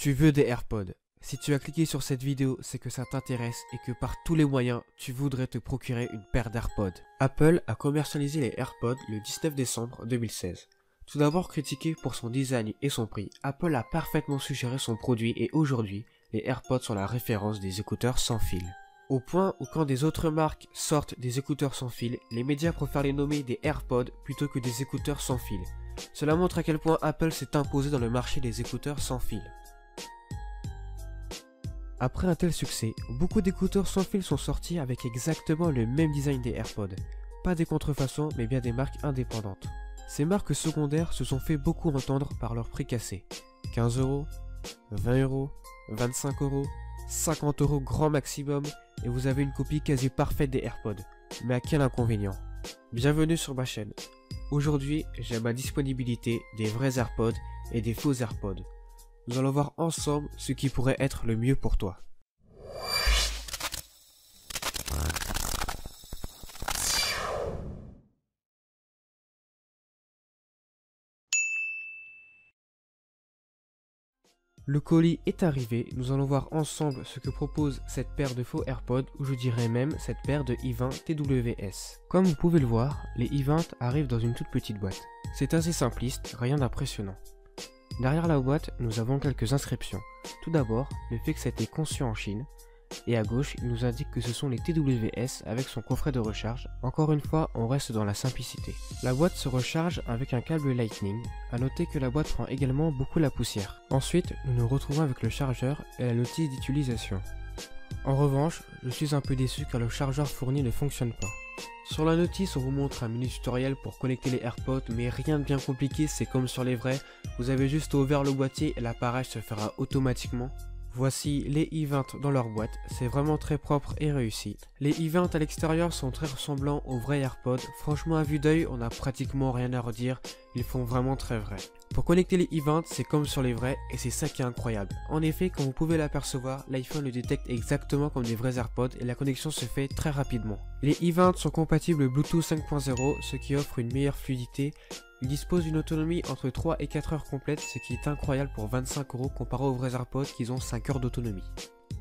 Tu veux des AirPods. Si tu as cliqué sur cette vidéo, c'est que ça t'intéresse et que par tous les moyens, tu voudrais te procurer une paire d'AirPods. Apple a commercialisé les AirPods le 19 décembre 2016. Tout d'abord critiqué pour son design et son prix, Apple a parfaitement suggéré son produit et aujourd'hui, les AirPods sont la référence des écouteurs sans fil. Au point où quand des autres marques sortent des écouteurs sans fil, les médias préfèrent les nommer des AirPods plutôt que des écouteurs sans fil. Cela montre à quel point Apple s'est imposé dans le marché des écouteurs sans fil. Après un tel succès, beaucoup d'écouteurs sans fil sont sortis avec exactement le même design des AirPods. Pas des contrefaçons, mais bien des marques indépendantes. Ces marques secondaires se sont fait beaucoup entendre par leur prix cassé. 15€, 20€, 25€, 50€ grand maximum, et vous avez une copie quasi parfaite des AirPods. Mais à quel inconvénient? Bienvenue sur ma chaîne. Aujourd'hui, j'ai à ma disponibilité des vrais AirPods et des faux AirPods. Nous allons voir ensemble ce qui pourrait être le mieux pour toi. Le colis est arrivé, nous allons voir ensemble ce que propose cette paire de faux AirPods ou je dirais même cette paire de i20 TWS. Comme vous pouvez le voir, les i20 arrivent dans une toute petite boîte. C'est assez simpliste, rien d'impressionnant. Derrière la boîte, nous avons quelques inscriptions. Tout d'abord, le fait que ça a été conçu en Chine. Et à gauche, il nous indique que ce sont les TWS avec son coffret de recharge. Encore une fois, on reste dans la simplicité. La boîte se recharge avec un câble Lightning. A noter que la boîte prend également beaucoup la poussière. Ensuite, nous nous retrouvons avec le chargeur et la notice d'utilisation. En revanche, je suis un peu déçu car le chargeur fourni ne fonctionne pas. Sur la notice, on vous montre un mini tutoriel pour connecter les AirPods, mais rien de bien compliqué, c'est comme sur les vrais. Vous avez juste à ouvrir le boîtier et l'appareil se fera automatiquement. Voici les i20 dans leur boîte, c'est vraiment très propre et réussi. Les i20 à l'extérieur sont très ressemblants aux vrais AirPods, franchement à vue d'œil on n'a pratiquement rien à redire, ils font vraiment très vrai. Pour connecter les i20 c'est comme sur les vrais et c'est ça qui est incroyable. En effet comme vous pouvez l'apercevoir, l'iPhone le détecte exactement comme des vrais AirPods et la connexion se fait très rapidement. Les i20 sont compatibles Bluetooth 5.0, ce qui offre une meilleure fluidité. Ils disposent d'une autonomie entre 3 et 4 heures complètes, ce qui est incroyable pour 25€ comparé aux vrais AirPods qui ont 5 heures d'autonomie.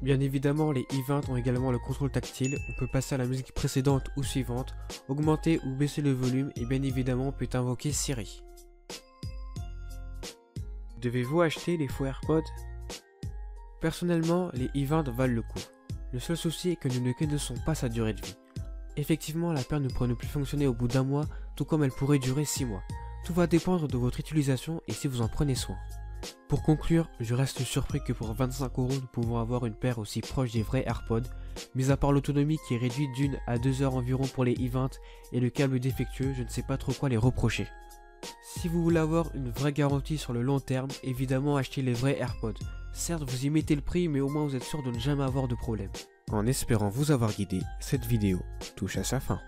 Bien évidemment, les i20 ont également le contrôle tactile, on peut passer à la musique précédente ou suivante, augmenter ou baisser le volume et bien évidemment on peut invoquer Siri. Devez-vous acheter les faux AirPods? Personnellement, les i20 valent le coup. Le seul souci est que nous ne connaissons pas sa durée de vie. Effectivement, la paire ne pourrait ne plus fonctionner au bout d'un mois, tout comme elle pourrait durer 6 mois. Tout va dépendre de votre utilisation et si vous en prenez soin. Pour conclure, je reste surpris que pour 25€ nous pouvons avoir une paire aussi proche des vrais AirPods, mis à part l'autonomie qui est réduite d'1 à 2 heures environ pour les i20 et le câble défectueux, je ne sais pas trop quoi les reprocher. Si vous voulez avoir une vraie garantie sur le long terme, évidemment achetez les vrais AirPods. Certes vous y mettez le prix mais au moins vous êtes sûr de ne jamais avoir de problème. En espérant vous avoir guidé, cette vidéo touche à sa fin.